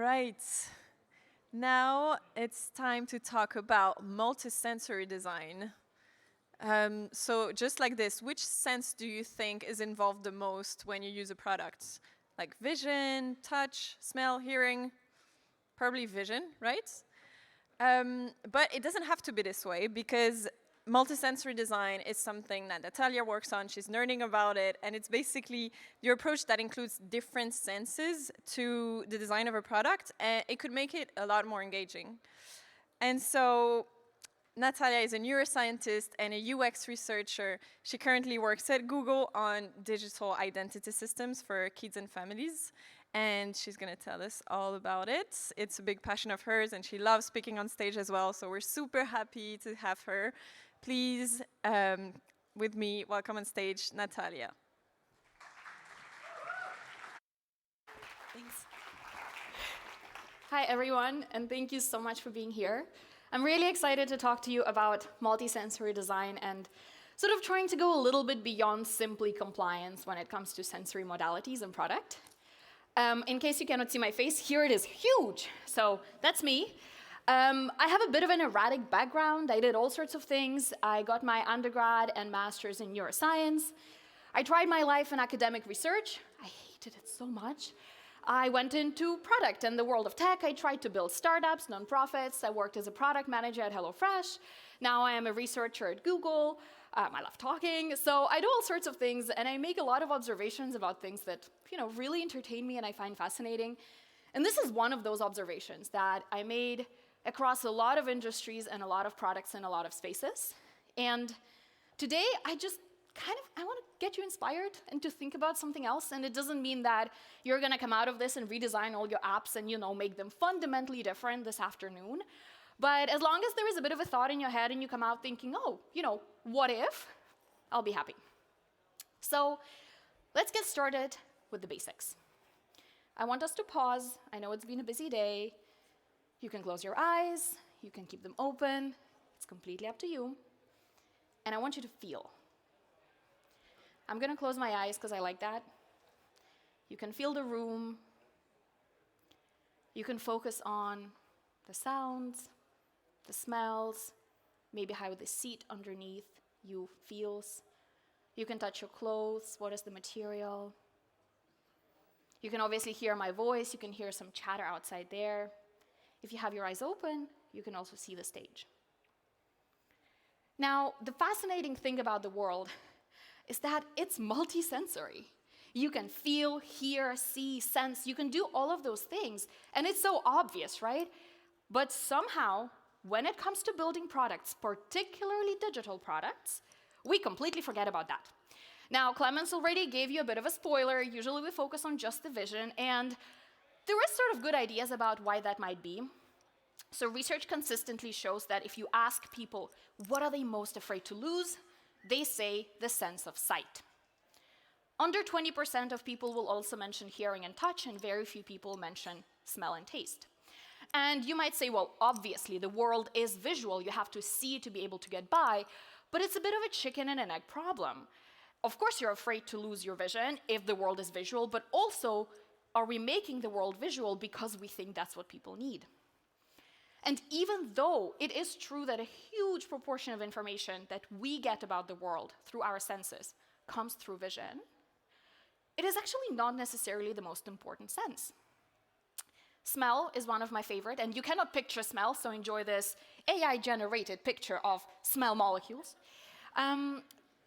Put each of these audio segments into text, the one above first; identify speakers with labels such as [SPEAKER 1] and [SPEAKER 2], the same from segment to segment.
[SPEAKER 1] right. Now it's time to talk about multisensory design. So just like this, which sense do you think is involved the most when you use a product? Like vision, touch, smell, hearing? Probably vision, right? But it doesn't have to be this way because multisensory design is something that Natalia works on. She's learning about it, and it's basically your approach that includes different senses to the design of a product, and it could make it a lot more engaging. And so Natalia is a neuroscientist and a UX researcher. She currently works at Google on digital identity systems for kids and families. And she's going to tell us all about it. It's a big passion of hers, and she loves speaking on stage as well. So we're super happy to have her. Please, with me, welcome on stage, Natalia.
[SPEAKER 2] Thanks. Hi, everyone, and thank you so much for being here. I'm really excited to talk to you about multisensory design and sort of trying to go a little bit beyond simply compliance when it comes to sensory modalities and product. In case you cannot see my face, here it is huge. So that's me. I have a bit of an erratic background. I did all sorts of things. I got my undergrad and master's in neuroscience. I tried my life in academic research. I hated it so much. I went into product and the world of tech. I tried to build startups, nonprofits. I worked as a product manager at HelloFresh. Now I am a researcher at Google. I love talking. So I do all sorts of things, and I make a lot of observations about things that really entertain me and I find fascinating. And this is one of those observations that I made across a lot of industries and a lot of products in a lot of spaces. And today, I want to get you inspired and to think about something else. And it doesn't mean that you're going to come out of this and redesign all your apps and make them fundamentally different this afternoon. But as long as there is a bit of a thought in your head and you come out thinking, oh, what if? I'll be happy. So let's get started with the basics. I want us to pause. I know it's been a busy day. You can close your eyes. You can keep them open. It's completely up to you. And I want you to feel. I'm going to close my eyes because I like that. You can feel the room. You can focus on the sounds, the smells, maybe how the seat underneath you feels. You can touch your clothes. What is the material? You can obviously hear my voice. You can hear some chatter outside there. If you have your eyes open, you can also see the stage. Now, the fascinating thing about the world is that it's multisensory. You can feel, hear, see, sense. You can do all of those things. And it's so obvious, right? But somehow, when it comes to building products, particularly digital products, we completely forget about that. Now, Clemens already gave you a bit of a spoiler. Usually we focus on just the vision, and there is sort of good ideas about why that might be. So research consistently shows that if you ask people what are they most afraid to lose, they say the sense of sight. Under 20% of people will also mention hearing and touch, and very few people mention smell and taste. And you might say, well, obviously, the world is visual. You have to see to be able to get by. But it's a bit of a chicken and an egg problem. Of course, you're afraid to lose your vision if the world is visual, but also, are we making the world visual because we think that's what people need? And even though it is true that a huge proportion of information that we get about the world through our senses comes through vision, it is actually not necessarily the most important sense. Smell is one of my favorite, and you cannot picture smell, so enjoy this AI-generated picture of smell molecules.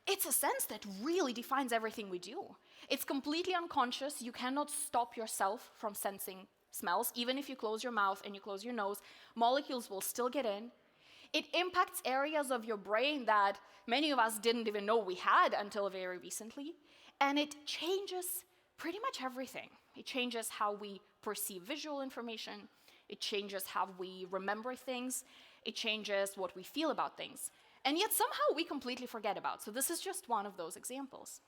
[SPEAKER 2] It's a sense that really defines everything we do. It's completely unconscious. You cannot stop yourself from sensing smells. Even if you close your mouth and you close your nose, molecules will still get in. It impacts areas of your brain that many of us didn't even know we had until very recently. And it changes pretty much everything. It changes how we perceive visual information. It changes how we remember things. It changes what we feel about things. And yet somehow we completely forget about. So this is just one of those examples.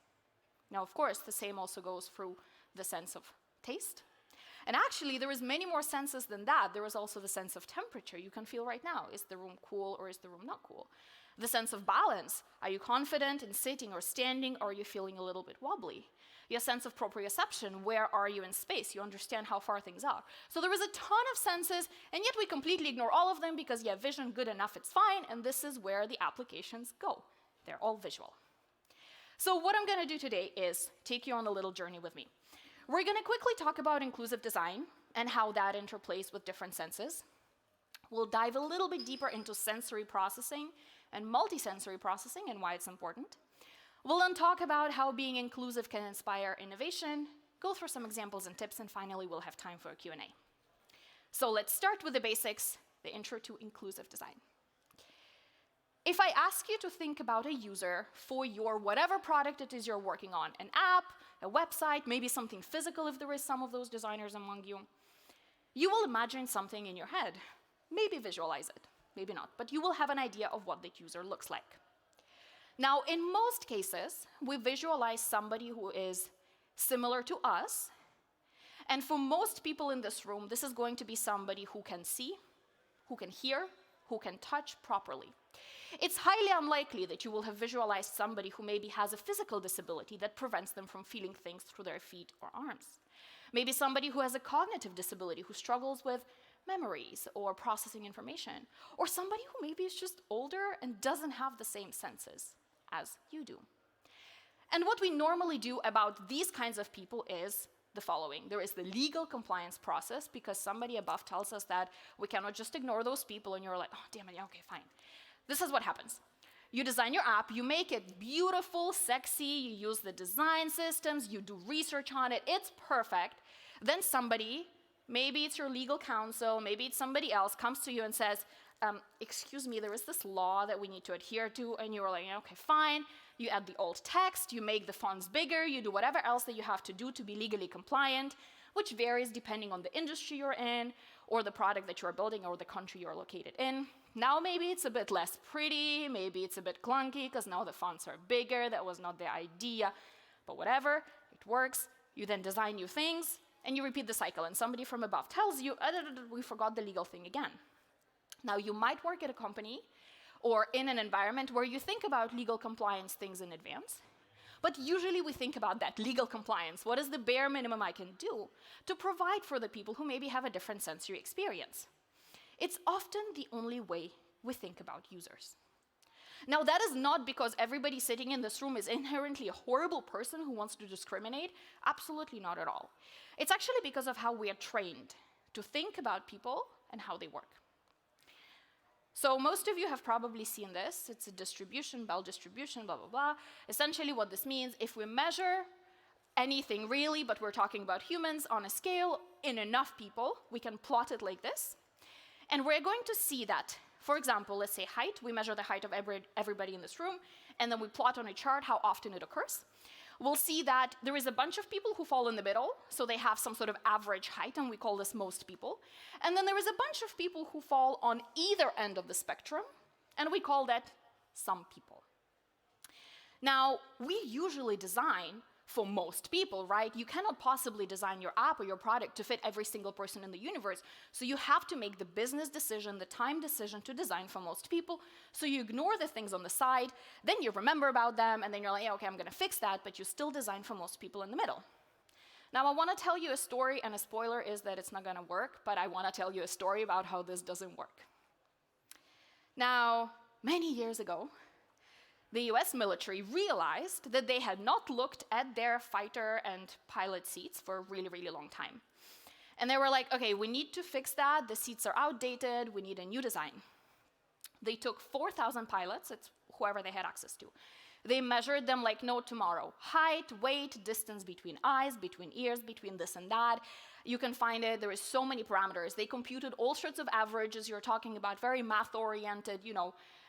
[SPEAKER 2] Now, of course, the same also goes through the sense of taste. And actually, there is many more senses than that. There is also the sense of temperature. You can feel right now, is the room cool or is the room not cool? The sense of balance. Are you confident in sitting or standing, or are you feeling a little bit wobbly? You have a sense of proprioception. Where are you in space? You understand how far things are. So there is a ton of senses, and yet we completely ignore all of them because, yeah, vision, good enough, it's fine, and this is where the applications go. They're all visual. So what I'm going to do today is take you on a little journey with me. We're going to quickly talk about inclusive design and how that interplays with different senses. We'll dive a little bit deeper into sensory processing and multisensory processing and why it's important. We'll then talk about how being inclusive can inspire innovation, go through some examples and tips, and finally we'll have time for a Q&A. So let's start with the basics, the intro to inclusive design. If I ask you to think about a user for your whatever product it is you're working on, an app, a website, maybe something physical if there is some of those designers among you, you will imagine something in your head. Maybe visualize it, maybe not, but you will have an idea of what the user looks like. Now, in most cases, we visualize somebody who is similar to us, and for most people in this room, this is going to be somebody who can see, who can hear, who can touch properly. It's highly unlikely that you will have visualized somebody who maybe has a physical disability that prevents them from feeling things through their feet or arms. Maybe somebody who has a cognitive disability who struggles with memories or processing information, or somebody who maybe is just older and doesn't have the same senses as you do. And what we normally do about these kinds of people is the following. There is the legal compliance process because somebody above tells us that we cannot just ignore those people, and you're like, oh, damn it, yeah, okay, fine. This is what happens. You design your app, you make it beautiful, sexy, you use the design systems, you do research on it, it's perfect. Then somebody, maybe it's your legal counsel, maybe it's somebody else, comes to you and says, excuse me, there is this law that we need to adhere to, and you're like, okay, fine. You add the old text, you make the fonts bigger, you do whatever else that you have to do to be legally compliant, which varies depending on the industry you're in, or the product that you're building, or the country you're located in. Now maybe it's a bit less pretty, maybe it's a bit clunky, because now the fonts are bigger, that was not the idea, but whatever, it works. You then design new things, and you repeat the cycle, and somebody from above tells you, we forgot the legal thing again. Now, you might work at a company or in an environment where you think about legal compliance things in advance, but usually we think about that legal compliance. What is the bare minimum I can do to provide for the people who maybe have a different sensory experience? It's often the only way we think about users. Now, that is not because everybody sitting in this room is inherently a horrible person who wants to discriminate. Absolutely not at all. It's actually because of how we are trained to think about people and how they work. So most of you have probably seen this. It's a distribution, Bell distribution, blah, blah, blah. Essentially what this means, if we measure anything really, but we're talking about humans on a scale in enough people, we can plot it like this. And we're going to see that, for example, let's say height. We measure the height of everybody in this room, and then we plot on a chart how often it occurs. We'll see that there is a bunch of people who fall in the middle, so they have some sort of average height, and we call this most people. And then there is a bunch of people who fall on either end of the spectrum, and we call that some people. Now, we usually design for most people, right? You cannot possibly design your app or your product to fit every single person in the universe, so you have to make the business decision, the time decision to design for most people, so you ignore the things on the side, then you remember about them, and then you're like, yeah, okay, I'm gonna fix that, but you still design for most people in the middle. Now, I wanna tell you a story, and a spoiler is that it's not gonna work, but I wanna tell you a story about how this doesn't work. Now, many years ago, the US military realized that they had not looked at their fighter and pilot seats for a really, really long time. And they were like, okay, we need to fix that. The seats are outdated. We need a new design. They took 4,000 pilots, it's whoever they had access to. They measured them like no tomorrow. Height, weight, distance between eyes, between ears, between this and that. You can find it. There is so many parameters. They computed all sorts of averages. You're talking about very math-oriented,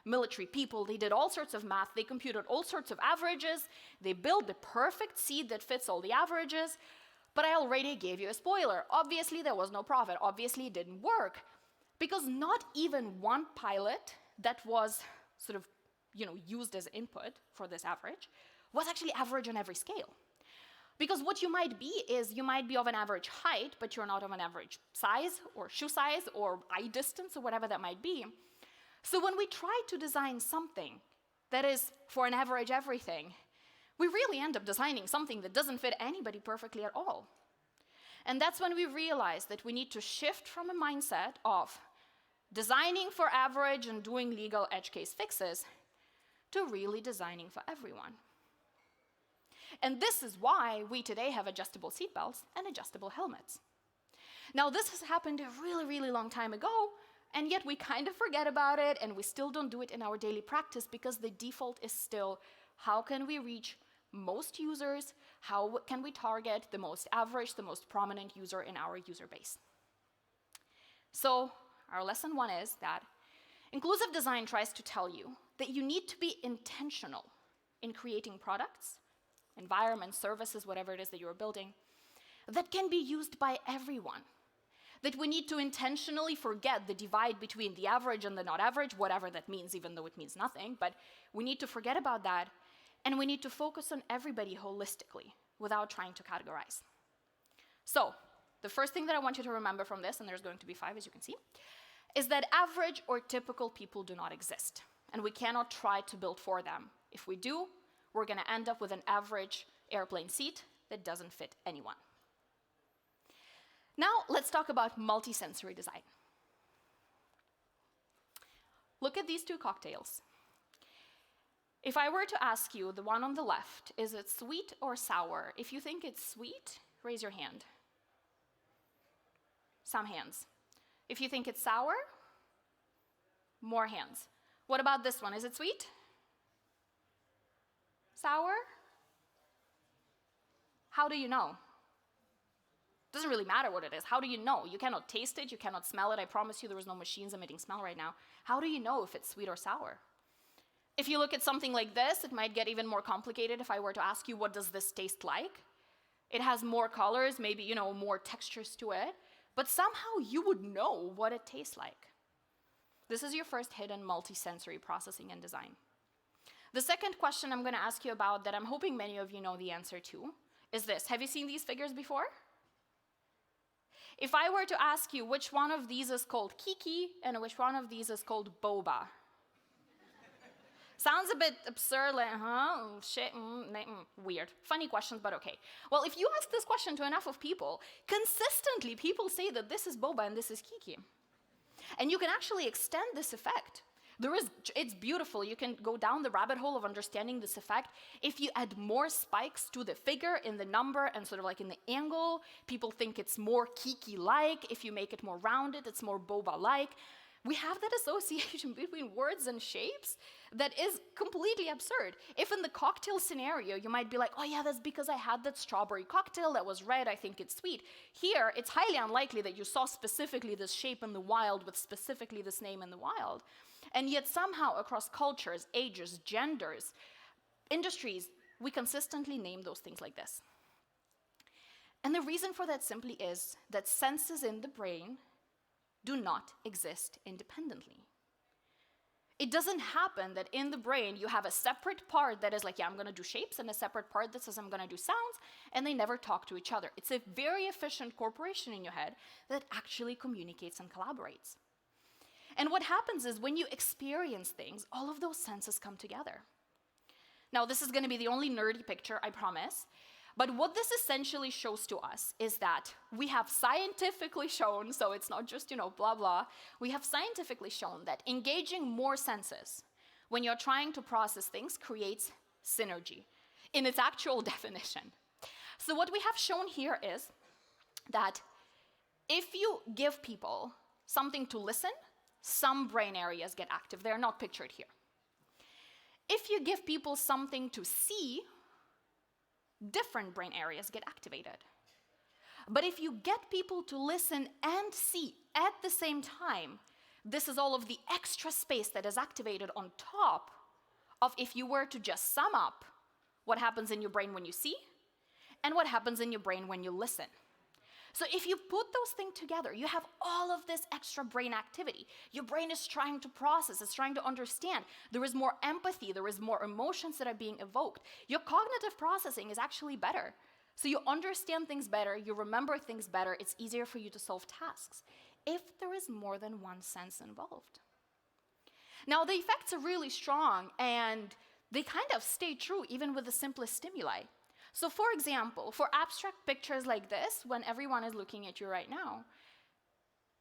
[SPEAKER 2] military people. They did all sorts of math. They computed all sorts of averages. They built the perfect seat that fits all the averages. But I already gave you a spoiler. Obviously, there was no profit. Obviously, it didn't work. Because not even one pilot that was sort of used as input for this average was actually average on every scale. Because what you might be is you might be of an average height, but you're not of an average size or shoe size or eye distance or whatever that might be. So when we try to design something that is for an average everything, we really end up designing something that doesn't fit anybody perfectly at all. And that's when we realize that we need to shift from a mindset of designing for average and doing legal edge case fixes to really designing for everyone. And this is why we today have adjustable seatbelts and adjustable helmets. Now, this has happened a really, really long time ago, and yet we kind of forget about it, and we still don't do it in our daily practice because the default is still, how can we reach most users? How can we target the most average, the most prominent user in our user base? So our lesson 1 is that inclusive design tries to tell you that you need to be intentional in creating products, environments, services, whatever it is that you're building, that can be used by everyone. That we need to intentionally forget the divide between the average and the not average, whatever that means, even though it means nothing, but we need to forget about that, and we need to focus on everybody holistically without trying to categorize. So, the first thing that I want you to remember from this, and there's going to be 5 as you can see, is that average or typical people do not exist, and we cannot try to build for them. If we do, we're going to end up with an average airplane seat that doesn't fit anyone. Now, let's talk about multisensory design. Look at these 2 cocktails. If I were to ask you, the one on the left, is it sweet or sour? If you think it's sweet, raise your hand. Some hands. If you think it's sour, more hands. What about this one? Is it sweet? Sour? How do you know? Doesn't really matter what it is. How do you know? You cannot taste it, you cannot smell it. I promise you there is no machines emitting smell right now. How do you know if it's sweet or sour? If you look at something like this, it might get even more complicated if I were to ask you, what does this taste like? It has more colors, maybe, more textures to it, but somehow you would know what it tastes like. This is your first hit in multisensory processing and design. The second question I'm going to ask you about that I'm hoping many of you know the answer to is this. Have you seen these figures before? If I were to ask you which one of these is called Kiki and which one of these is called Boba, sounds a bit absurd, like, weird. Funny questions, but okay. Well, if you ask this question to enough of people, consistently people say that this is Boba and this is Kiki. And you can actually extend this effect. It's beautiful. You can go down the rabbit hole of understanding this effect. If you add more spikes to the figure in the number and sort of like in the angle, people think it's more Kiki-like. If you make it more rounded, it's more Boba-like. We have that association between words and shapes that is completely absurd. If in the cocktail scenario, you might be like, oh yeah, that's because I had that strawberry cocktail that was red, I think it's sweet. Here, it's highly unlikely that you saw specifically this shape in the wild with specifically this name in the wild. And yet somehow across cultures, ages, genders, industries, we consistently name those things like this. And the reason for that simply is that senses in the brain do not exist independently. It doesn't happen that in the brain you have a separate part that is like, yeah, I'm going to do shapes, and a separate part that says I'm going to do sounds, and they never talk to each other. It's a very efficient corporation in your head that actually communicates and collaborates. And what happens is when you experience things, all of those senses come together. Now, this is going to be the only nerdy picture, I promise. But what this essentially shows to us is that we have scientifically shown, so it's not just, blah, blah. We have scientifically shown that engaging more senses when you're trying to process things creates synergy in its actual definition. So what we have shown here is that if you give people something to listen, some brain areas get active. They're not pictured here. If you give people something to see, different brain areas get activated. But if you get people to listen and see at the same time, this is all of the extra space that is activated on top of if you were to just sum up what happens in your brain when you see and what happens in your brain when you listen. So if you put those things together, you have all of this extra brain activity. Your brain is trying to process, it's trying to understand. There is more empathy, there is more emotions that are being evoked. Your cognitive processing is actually better. So you understand things better, you remember things better, it's easier for you to solve tasks if there is more than one sense involved. Now, the effects are really strong, and they kind of stay true even with the simplest stimuli. So for example, for abstract pictures like this, when everyone is looking at you right now,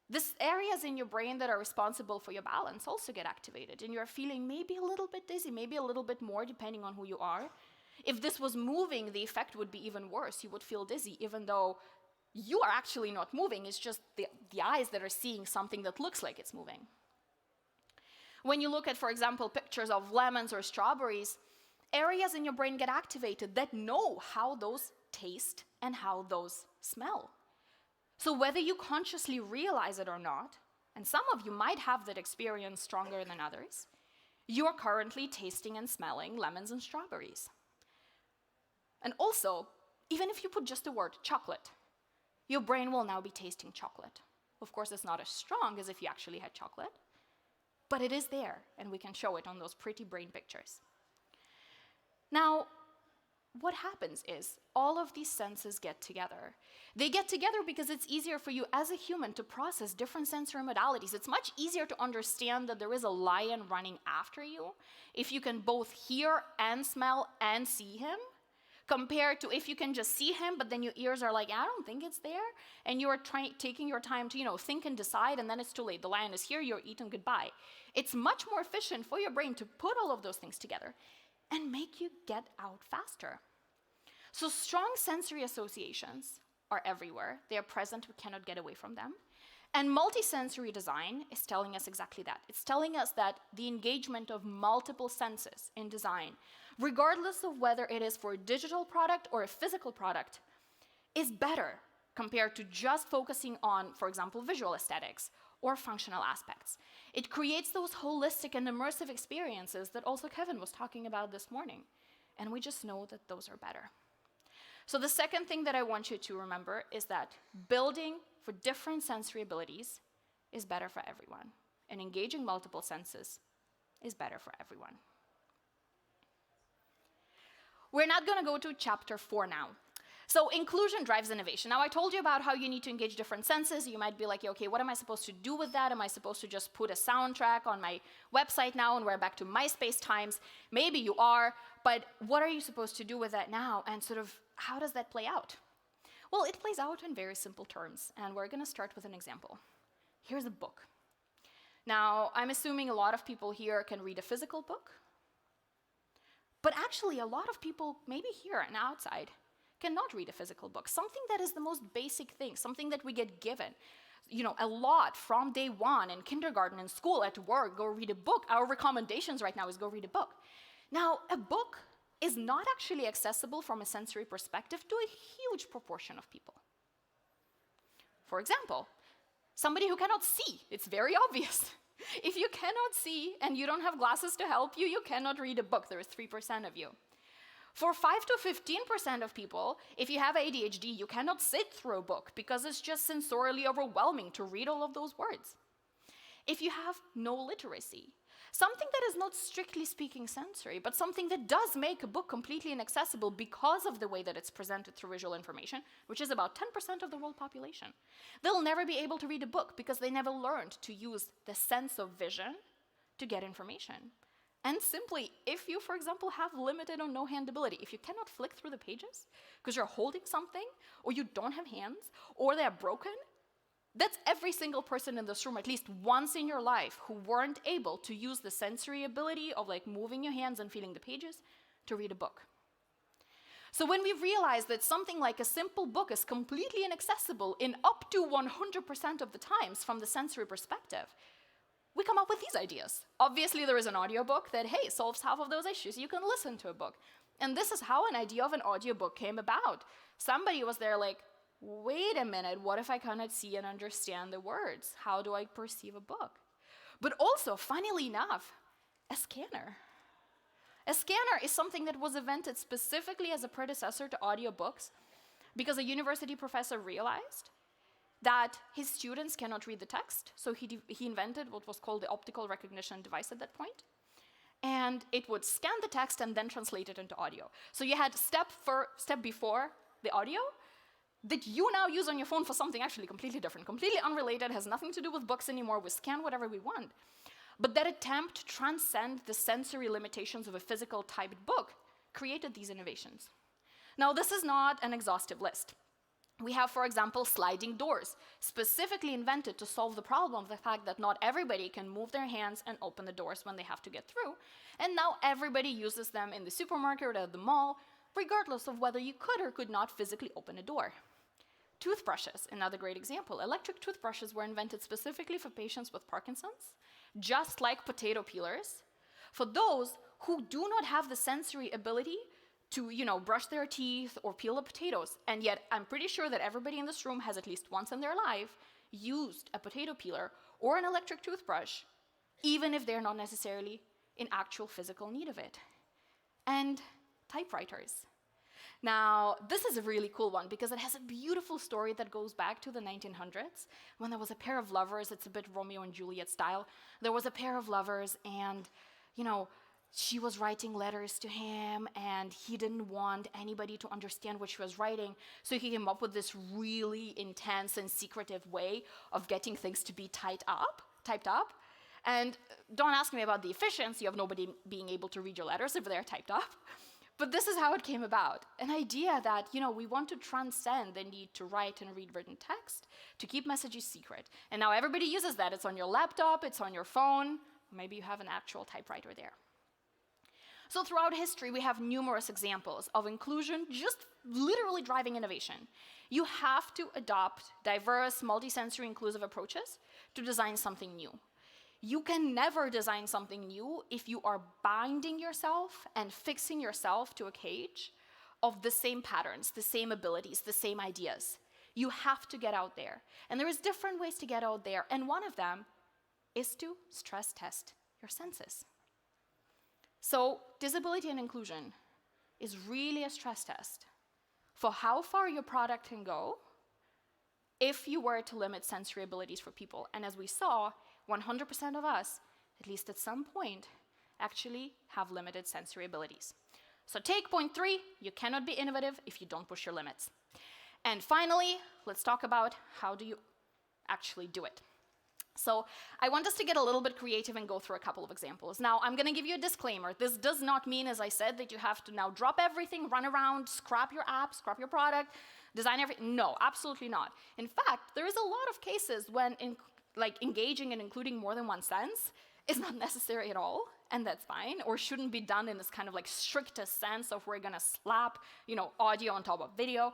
[SPEAKER 2] these areas in your brain that are responsible for your balance also get activated, and you're feeling maybe a little bit dizzy, maybe a little bit more, depending on who you are. If this was moving, the effect would be even worse. You would feel dizzy, even though you are actually not moving. It's just the eyes that are seeing something that looks like it's moving. When you look at, for example, pictures of lemons or strawberries, areas in your brain get activated that know how those taste and how those smell. So whether you consciously realize it or not, and some of you might have that experience stronger than others, you're currently tasting and smelling lemons and strawberries. And also, even if you put just the word chocolate, your brain will now be tasting chocolate. Of course, it's not as strong as if you actually had chocolate, but it is there, and we can show it on those pretty brain pictures. Now, what happens is all of these senses get together. They get together because it's easier for you as a human to process different sensory modalities. It's much easier to understand that there is a lion running after you if you can both hear and smell and see him, compared to if you can just see him, but then your ears are like, I don't think it's there, and you're taking your time to think and decide, and then it's too late. The lion is here, you're eaten, goodbye. It's much more efficient for your brain to put all of those things together and make you get out faster. So strong sensory associations are everywhere. They are present, we cannot get away from them. And multisensory design is telling us exactly that. It's telling us that the engagement of multiple senses in design, regardless of whether it is for a digital product or a physical product, is better compared to just focusing on, for example, visual aesthetics or functional aspects. It creates those holistic and immersive experiences that also Kevin was talking about this morning. And we just know that those are better. So the second thing that I want you to remember is that building for different sensory abilities is better for everyone. And engaging multiple senses is better for everyone. We're not going to go to chapter 4 now. So inclusion drives innovation. Now I told you about how you need to engage different senses. You might be like, okay, what am I supposed to do with that? Am I supposed to just put a soundtrack on my website now and we're back to MySpace times? Maybe you are, but what are you supposed to do with that now? And sort of how does that play out? Well, it plays out in very simple terms, and we're going to start with an example. Here's a book. Now, I'm assuming a lot of people here can read a physical book, but actually a lot of people, maybe here and outside, cannot read a physical book, something that is the most basic thing, something that we get given, a lot from day one in kindergarten, in school, at work, go read a book. Our recommendations right now is go read a book. Now, a book is not actually accessible from a sensory perspective to a huge proportion of people. For example, somebody who cannot see, it's very obvious. If you cannot see and you don't have glasses to help you, you cannot read a book. There is 3% of you. For 5 to 15% of people, if you have ADHD, you cannot sit through a book because it's just sensorially overwhelming to read all of those words. If you have no literacy, something that is not strictly speaking sensory, but something that does make a book completely inaccessible because of the way that it's presented through visual information, which is about 10% of the world population. They'll never be able to read a book because they never learned to use the sense of vision to get information. And simply, if you, for example, have limited or no hand ability, if you cannot flick through the pages because you're holding something, or you don't have hands, or they're broken, that's every single person in this room, at least once in your life, who weren't able to use the sensory ability of moving your hands and feeling the pages to read a book. So when we realize that something like a simple book is completely inaccessible in up to 100% of the times from the sensory perspective, we come up with these ideas. Obviously, there is an audiobook that, hey, solves half of those issues. You can listen to a book. And this is how an idea of an audiobook came about. Somebody was there like, wait a minute, what if I cannot see and understand the words? How do I perceive a book? But also, funnily enough, a scanner. A scanner is something that was invented specifically as a predecessor to audiobooks because a university professor realized that his students cannot read the text, so he invented what was called the optical recognition device at that point. And it would scan the text and then translate it into audio. So you had step before the audio that you now use on your phone for something actually completely different, completely unrelated, has nothing to do with books anymore. We scan whatever we want. But that attempt to transcend the sensory limitations of a physical typed book created these innovations. Now, this is not an exhaustive list. We have, for example, sliding doors, specifically invented to solve the problem of the fact that not everybody can move their hands and open the doors when they have to get through. And now everybody uses them in the supermarket or at the mall, regardless of whether you could or could not physically open a door. Toothbrushes, another great example. Electric toothbrushes were invented specifically for patients with Parkinson's, just like potato peelers, for those who do not have the sensory ability to, brush their teeth or peel the potatoes. And yet, I'm pretty sure that everybody in this room has at least once in their life used a potato peeler or an electric toothbrush, even if they're not necessarily in actual physical need of it. And typewriters. Now, this is a really cool one because it has a beautiful story that goes back to the 1900s when there was a pair of lovers. It's a bit Romeo and Juliet style. There was a pair of lovers and, she was writing letters to him and he didn't want anybody to understand what she was writing. So he came up with this really intense and secretive way of getting things to be typed up. And don't ask me about the efficiency of nobody being able to read your letters if they're typed up. But this is how it came about. An idea that, we want to transcend the need to write and read written text to keep messages secret. And now everybody uses that. It's on your laptop, it's on your phone. Maybe you have an actual typewriter there. So throughout history, we have numerous examples of inclusion just literally driving innovation. You have to adopt diverse, multisensory, inclusive approaches to design something new. You can never design something new if you are binding yourself and fixing yourself to a cage of the same patterns, the same abilities, the same ideas. You have to get out there. And there is different ways to get out there, and one of them is to stress test your senses. So disability and inclusion is really a stress test for how far your product can go if you were to limit sensory abilities for people. And as we saw, 100% of us, at least at some point, actually have limited sensory abilities. So take point 3, you cannot be innovative if you don't push your limits. And finally, let's talk about how do you actually do it. So I want us to get a little bit creative and go through a couple of examples. Now, I'm going to give you a disclaimer. This does not mean, as I said, that you have to now drop everything, run around, scrap your app, scrap your product, design everything. No, absolutely not. In fact, there is a lot of cases when engaging and including more than one sense is not necessary at all, and that's fine, or shouldn't be done in this kind of strictest sense of we're going to slap, audio on top of video.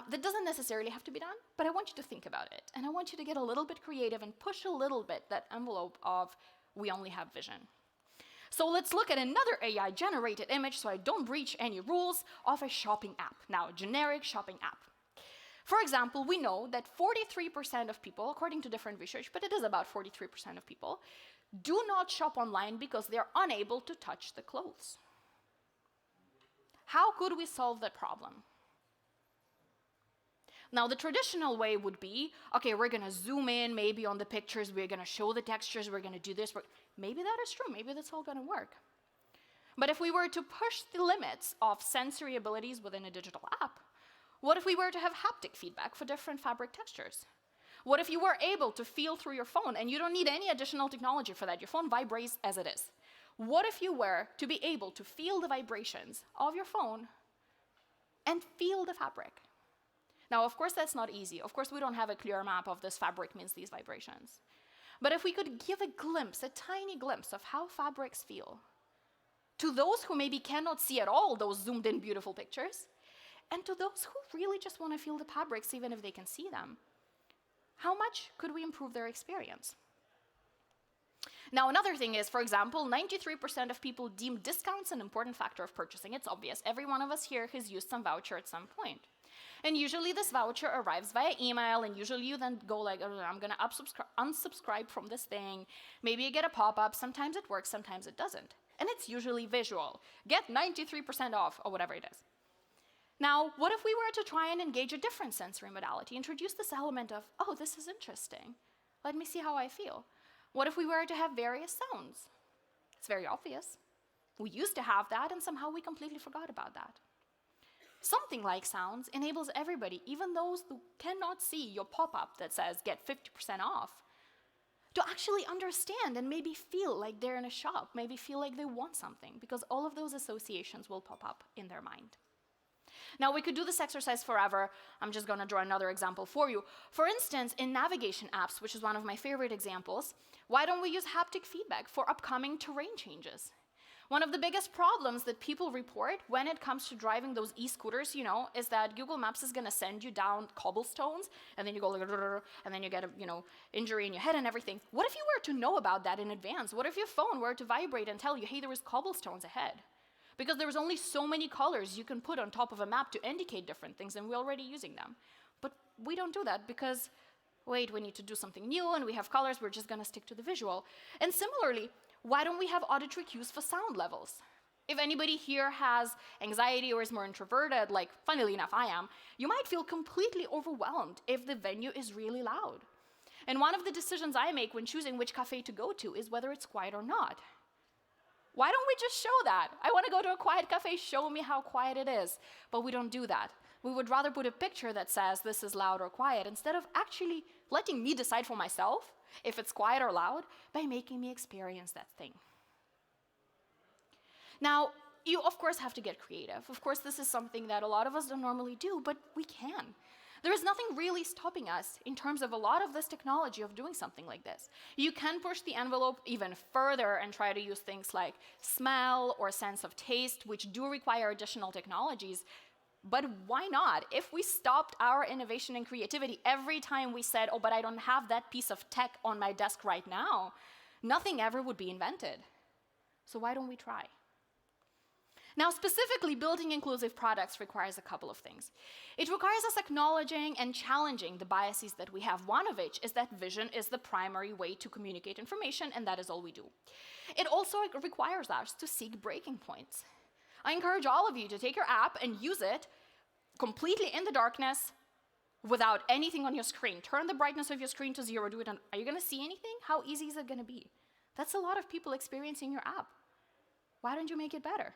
[SPEAKER 2] That doesn't necessarily have to be done, but I want you to think about it. And I want you to get a little bit creative and push a little bit that envelope of we only have vision. So let's look at another AI-generated image, so I don't breach any rules, of a shopping app. Now, a generic shopping app. For example, we know that 43% of people, according to different research, but it is about 43% of people, do not shop online because they're unable to touch the clothes. How could we solve that problem? Now, the traditional way would be, okay, we're going to zoom in maybe on the pictures, we're going to show the textures, we're going to do this. Maybe that is true, maybe that's all going to work. But if we were to push the limits of sensory abilities within a digital app, what if we were to have haptic feedback for different fabric textures? What if you were able to feel through your phone, and you don't need any additional technology for that, your phone vibrates as it is. What if you were to be able to feel the vibrations of your phone and feel the fabric? Now, of course, that's not easy. Of course, we don't have a clear map of this fabric means these vibrations. But if we could give a glimpse, a tiny glimpse of how fabrics feel, to those who maybe cannot see at all those zoomed in beautiful pictures, and to those who really just want to feel the fabrics even if they can see them, how much could we improve their experience? Now, another thing is, for example, 93% of people deem discounts an important factor of purchasing. It's obvious. Every one of us here has used some voucher at some point. And usually this voucher arrives via email, and usually you then go like, oh, I'm going to unsubscribe from this thing. Maybe you get a pop-up. Sometimes it works, sometimes it doesn't. And it's usually visual. Get 93% off, or whatever it is. Now, what if we were to try and engage a different sensory modality, introduce this element of, oh, this is interesting. Let me see how I feel. What if we were to have various sounds? It's very obvious. We used to have that, and somehow we completely forgot about that. Something like sounds enables everybody, even those who cannot see your pop-up that says get 50% off, to actually understand and maybe feel like they're in a shop, maybe feel like they want something, because all of those associations will pop up in their mind. Now, we could do this exercise forever. I'm just going to draw another example for you. For instance, in navigation apps, which is one of my favorite examples, why don't we use haptic feedback for upcoming terrain changes? One of the biggest problems that people report when it comes to driving those e-scooters, is that Google Maps is going to send you down cobblestones, and then you go like, and then you get a, injury in your head and everything. What if you were to know about that in advance? What if your phone were to vibrate and tell you, hey, there was cobblestones ahead? Because there was only so many colors you can put on top of a map to indicate different things, and we're already using them. But we don't do that because, wait, we need to do something new, and we have colors, we're just going to stick to the visual. And similarly, why don't we have auditory cues for sound levels? If anybody here has anxiety or is more introverted, like, funnily enough, I am, you might feel completely overwhelmed if the venue is really loud. And one of the decisions I make when choosing which cafe to go to is whether it's quiet or not. Why don't we just show that? I want to go to a quiet cafe, show me how quiet it is. But we don't do that. We would rather put a picture that says this is loud or quiet instead of actually letting me decide for myself if it's quiet or loud by making me experience that thing. Now, you of course have to get creative. Of course, this is something that a lot of us don't normally do, but we can. There is nothing really stopping us in terms of a lot of this technology of doing something like this. You can push the envelope even further and try to use things like smell or sense of taste, which do require additional technologies. But why not? If we stopped our innovation and creativity every time we said, oh, but I don't have that piece of tech on my desk right now, nothing ever would be invented. So why don't we try? Now, specifically, building inclusive products requires a couple of things. It requires us acknowledging and challenging the biases that we have, one of which is that vision is the primary way to communicate information, and that is all we do. It also requires us to seek breaking points. I encourage all of you to take your app and use it completely in the darkness without anything on your screen. Turn the brightness of your screen to 0. Do it on, are you going to see anything? How easy is it going to be? That's a lot of people experiencing your app. Why don't you make it better?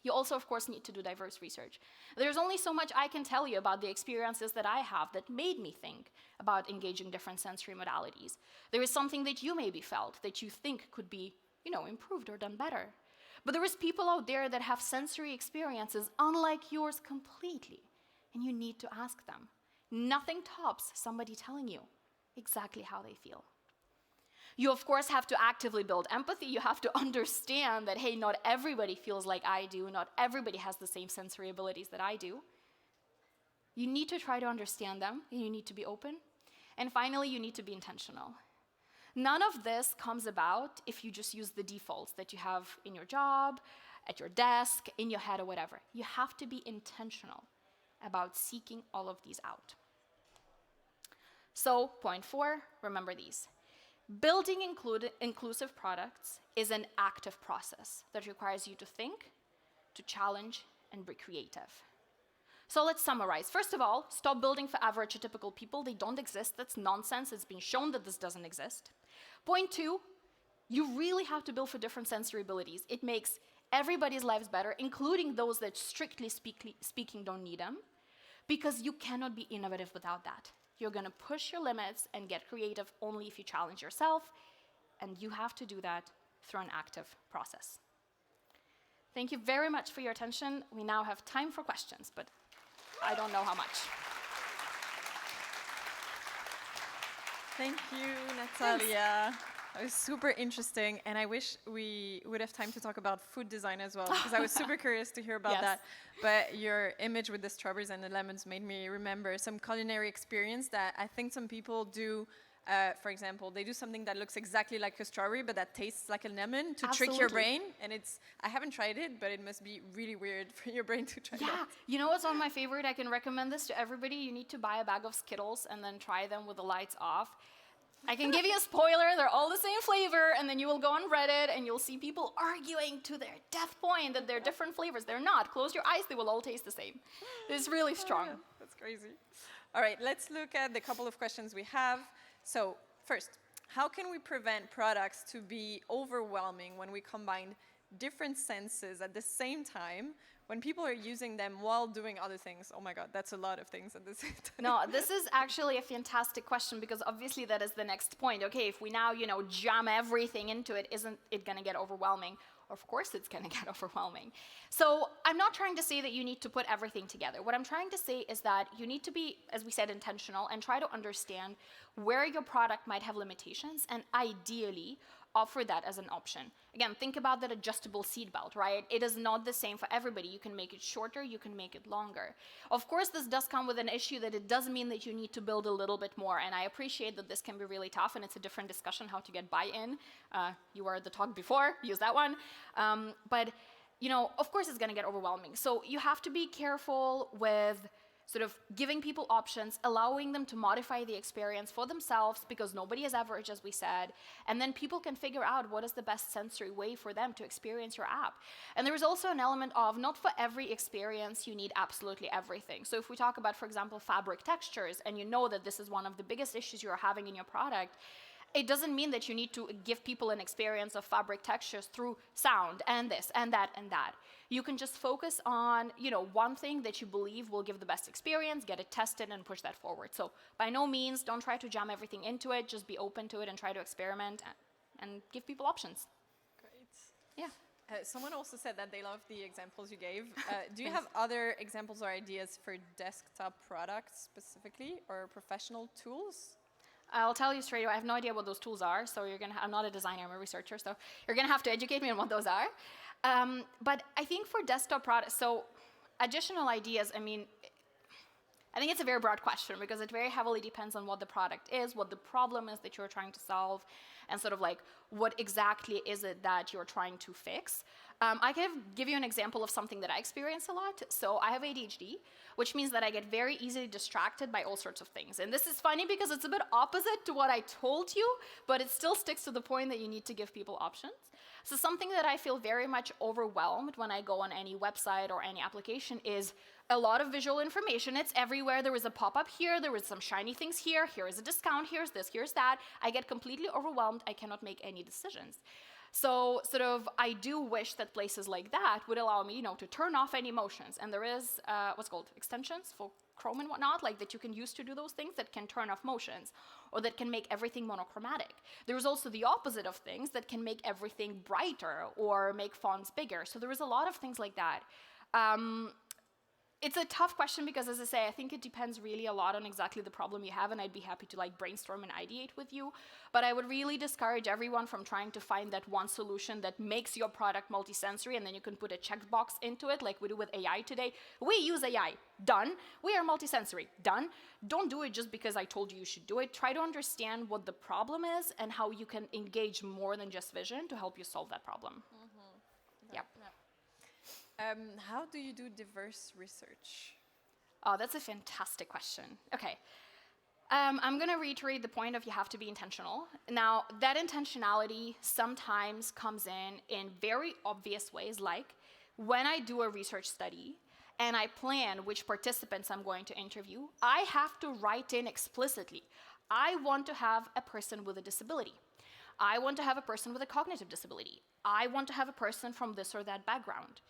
[SPEAKER 2] You also, of course, need to do diverse research. There's only so much I can tell you about the experiences that I have that made me think about engaging different sensory modalities. There is something that you maybe felt that you think could be, improved or done better. But there is people out there that have sensory experiences unlike yours completely, and you need to ask them. Nothing tops somebody telling you exactly how they feel. You, of course, have to actively build empathy. You have to understand that, hey, not everybody feels like I do. Not everybody has the same sensory abilities that I do. You need to try to understand them, and you need to be open. And finally, you need to be intentional. None of this comes about if you just use the defaults that you have in your job, at your desk, in your head, or whatever. You have to be intentional about seeking all of these out. So, point 4, remember these. Building inclusive products is an active process that requires you to think, to challenge, and be creative. So let's summarize. First of all, stop building for average or typical people. They don't exist. That's nonsense. It's been shown that this doesn't exist. Point 2, you really have to build for different sensory abilities. It makes everybody's lives better, including those that strictly speaking don't need them, because you cannot be innovative without that. You're going to push your limits and get creative only if you challenge yourself, and you have to do that through an active process. Thank you very much for your attention. We now have time for questions, but I don't know how much.
[SPEAKER 1] Thank you, Natalia. It was super interesting, and I wish we would have time to talk about food design as well, because I was super curious to hear about that. But your image with the strawberries and the lemons made me remember some culinary experience that I think some people do. For example, they do something that looks exactly like a strawberry, but that tastes like a lemon to trick your brain. And I haven't tried it, but it must be really weird for your brain to try that.
[SPEAKER 2] Yeah, you know what's one of my favorite? I can recommend this to everybody. You need to buy a bag of Skittles and then try them with the lights off. I can give you a spoiler, they're all the same flavor, and then you will go on Reddit and you'll see people arguing to their death point that they're different flavors. They're not. Close your eyes, they will all taste the same. It's really strong.
[SPEAKER 1] Oh, yeah. That's crazy. All right, let's look at the couple of questions we have. So first, how can we prevent products to be overwhelming when we combine different senses at the same time when people are using them while doing other things, oh my God, that's a lot of things at the same time.
[SPEAKER 2] No, this is actually a fantastic question because obviously that is the next point. Okay, if we now, jam everything into it, isn't it going to get overwhelming? Of course it's going to get overwhelming. So I'm not trying to say that you need to put everything together. What I'm trying to say is that you need to be, as we said, intentional and try to understand where your product might have limitations and ideally offer that as an option. Again, think about that adjustable seat belt, right? It is not the same for everybody. You can make it shorter, you can make it longer. Of course, this does come with an issue that it does mean that you need to build a little bit more, and I appreciate that this can be really tough, and it's a different discussion how to get buy-in. You were at the talk before, use that one. But, of course it's gonna get overwhelming. So you have to be careful with sort of giving people options, allowing them to modify the experience for themselves because nobody is average, as we said, and then people can figure out what is the best sensory way for them to experience your app. And there is also an element of not for every experience you need absolutely everything. So if we talk about, for example, fabric textures, and you know that this is one of the biggest issues you're having in your product, it doesn't mean that you need to give people an experience of fabric textures through sound and this and that and that. You can just focus on, one thing that you believe will give the best experience, get it tested and push that forward. So by no means, don't try to jam everything into it, just be open to it and try to experiment and give people options.
[SPEAKER 1] Great.
[SPEAKER 2] Yeah.
[SPEAKER 1] Someone also said that they loved the examples you gave. Do you have other examples or ideas for desktop products specifically or professional tools?
[SPEAKER 2] I'll tell you straight away, I have no idea what those tools are, so I'm not a designer, I'm a researcher, so you're gonna have to educate me on what those are. But I think for desktop products, so additional ideas, I think it's a very broad question because it very heavily depends on what the product is, what the problem is that you're trying to solve, and sort of like what exactly is it that you're trying to fix. I can give you an example of something that I experience a lot. So I have ADHD, which means that I get very easily distracted by all sorts of things. And this is funny because it's a bit opposite to what I told you, but it still sticks to the point that you need to give people options. So something that I feel very much overwhelmed when I go on any website or any application is a lot of visual information. It's everywhere. There is a pop-up here. There is some shiny things here. Here is a discount. Here's this. Here's that. I get completely overwhelmed. I cannot make any decisions. So sort of I do wish that places like that would allow me, to turn off any motions. And there is what's called extensions for Chrome and whatnot, like that you can use to do those things that can turn off motions or that can make everything monochromatic. There is also the opposite of things that can make everything brighter or make fonts bigger. So there is a lot of things like that. It's a tough question because, as I say, I think it depends really a lot on exactly the problem you have, and I'd be happy to brainstorm and ideate with you. But I would really discourage everyone from trying to find that one solution that makes your product multisensory, and then you can put a checkbox into it like we do with AI today. We use AI. Done. We are multisensory. Done. Don't do it just because I told you you should do it. Try to understand what the problem is and how you can engage more than just vision to help you solve that problem.
[SPEAKER 1] Mm-hmm.
[SPEAKER 2] Yep.
[SPEAKER 1] How do you do diverse research?
[SPEAKER 2] Oh, that's a fantastic question. Okay. I'm going to reiterate the point of you have to be intentional. Now, that intentionality sometimes comes in very obvious ways, like when I do a research study and I plan which participants I'm going to interview, I have to write in explicitly, I want to have a person with a disability. I want to have a person with a cognitive disability. I want to have a person from this or that background.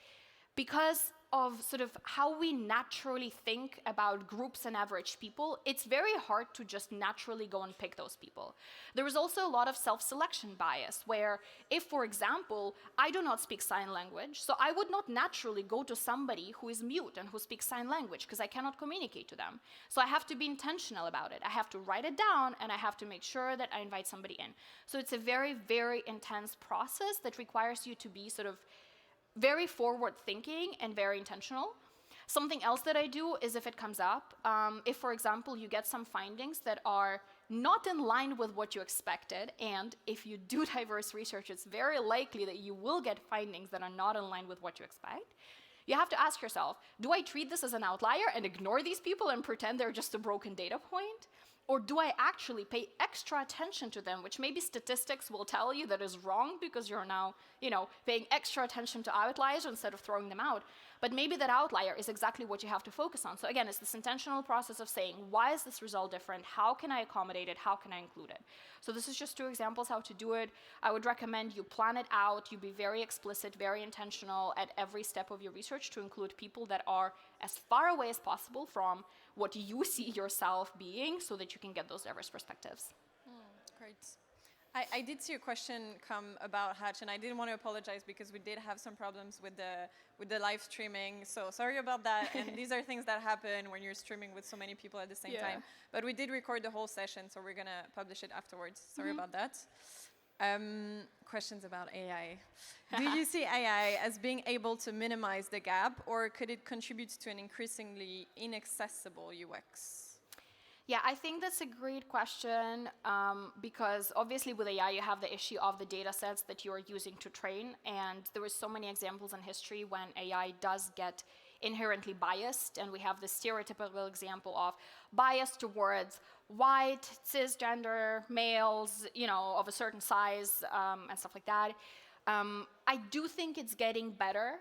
[SPEAKER 2] Because of sort of how we naturally think about groups and average people, it's very hard to just naturally go and pick those people. There is also a lot of self-selection bias, where if, for example, I do not speak sign language, so I would not naturally go to somebody who is mute and who speaks sign language, because I cannot communicate to them. So I have to be intentional about it. I have to write it down, and I have to make sure that I invite somebody in. So it's a very, very intense process that requires you to be sort of very forward-thinking and very intentional. Something else that I do is if it comes up, if, for example, you get some findings that are not in line with what you expected, and if you do diverse research, it's very likely that you will get findings that are not in line with what you expect. You have to ask yourself, do I treat this as an outlier and ignore these people and pretend they're just a broken data point? Or do I actually pay extra attention to them, which maybe statistics will tell you that is wrong because you're now, paying extra attention to outliers instead of throwing them out. But maybe that outlier is exactly what you have to focus on. So again, it's this intentional process of saying, why is this result different? How can I accommodate it? How can I include it? So this is just 2 examples how to do it. I would recommend you plan it out, you be very explicit, very intentional at every step of your research to include people that are as far away as possible from what you see yourself being so that you can get those diverse perspectives.
[SPEAKER 1] Great. I did see a question come about Hatch, and I didn't want to apologize because we did have some problems with the live streaming. So sorry about that. And these are things that happen when you're streaming with so many people at the same time. But we did record the whole session, so we're going to publish it afterwards. Sorry about that. Questions about AI. Do you see AI as being able to minimize the gap, or could it contribute to an increasingly inaccessible UX?
[SPEAKER 2] Yeah, I think that's a great question because obviously with AI you have the issue of the data sets that you are using to train, and there were so many examples in history when AI does get inherently biased, and we have the stereotypical example of bias towards white, cisgender males, of a certain size and stuff like that. I do think it's getting better,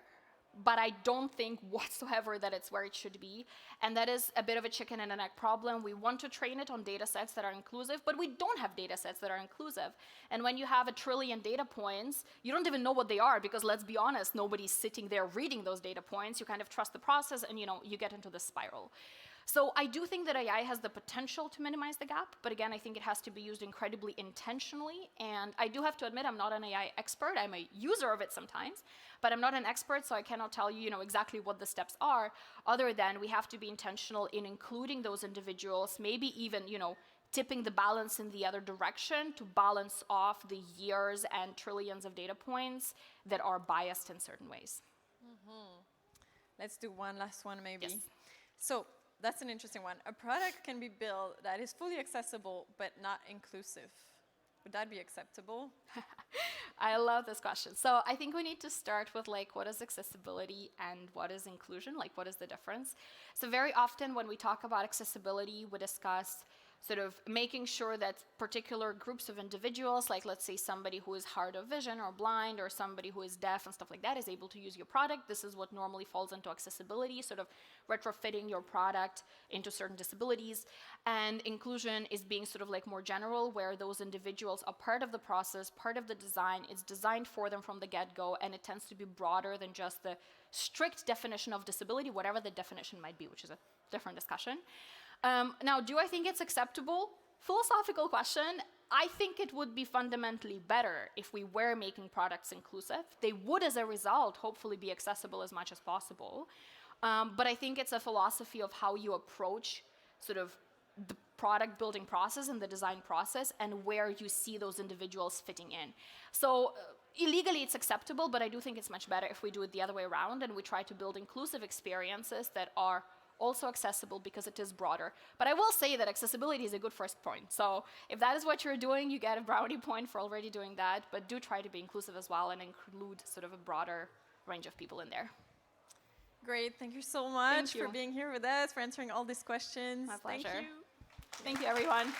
[SPEAKER 2] but I don't think whatsoever that it's where it should be. And that is a bit of a chicken and an egg problem. We want to train it on data sets that are inclusive, but we don't have data sets that are inclusive. And when you have 1 trillion data points, you don't even know what they are because, let's be honest, nobody's sitting there reading those data points. You kind of trust the process and, you get into the spiral. So I do think that AI has the potential to minimize the gap, but again, I think it has to be used incredibly intentionally. And I do have to admit, I'm not an AI expert. I'm a user of it sometimes, but I'm not an expert, so I cannot tell you, exactly what the steps are, other than we have to be intentional in including those individuals, maybe even, tipping the balance in the other direction to balance off the years and trillions of data points that are biased in certain ways.
[SPEAKER 1] Let's do one last one, maybe.
[SPEAKER 2] Yes.
[SPEAKER 1] So that's an interesting one. A product can be built that is fully accessible but not inclusive. Would that be acceptable?
[SPEAKER 2] I love this question. So I think we need to start with what is accessibility and what is inclusion, what is the difference? So very often when we talk about accessibility, we discuss sort of making sure that particular groups of individuals, let's say somebody who is hard of vision or blind or somebody who is deaf and stuff like that, is able to use your product. This is what normally falls into accessibility, sort of retrofitting your product into certain disabilities. And inclusion is being sort of more general, where those individuals are part of the process, part of the design. It's designed for them from the get-go, and it tends to be broader than just the strict definition of disability, whatever the definition might be, which is a different discussion. Now, do I think it's acceptable? Philosophical question. I think it would be fundamentally better if we were making products inclusive. They would, as a result, hopefully be accessible as much as possible. But I think it's a philosophy of how you approach sort of the product building process and the design process and where you see those individuals fitting in. So illegally it's acceptable, but I do think it's much better if we do it the other way around and we try to build inclusive experiences that are also accessible because it is broader. But I will say that accessibility is a good first point. So if that is what you're doing, you get a brownie point for already doing that, but do try to be inclusive as well and include sort of a broader range of people in there.
[SPEAKER 1] Great, thank you so much for being here with us, for answering all these questions.
[SPEAKER 2] My pleasure.
[SPEAKER 1] Thank you.
[SPEAKER 2] Thank you, everyone.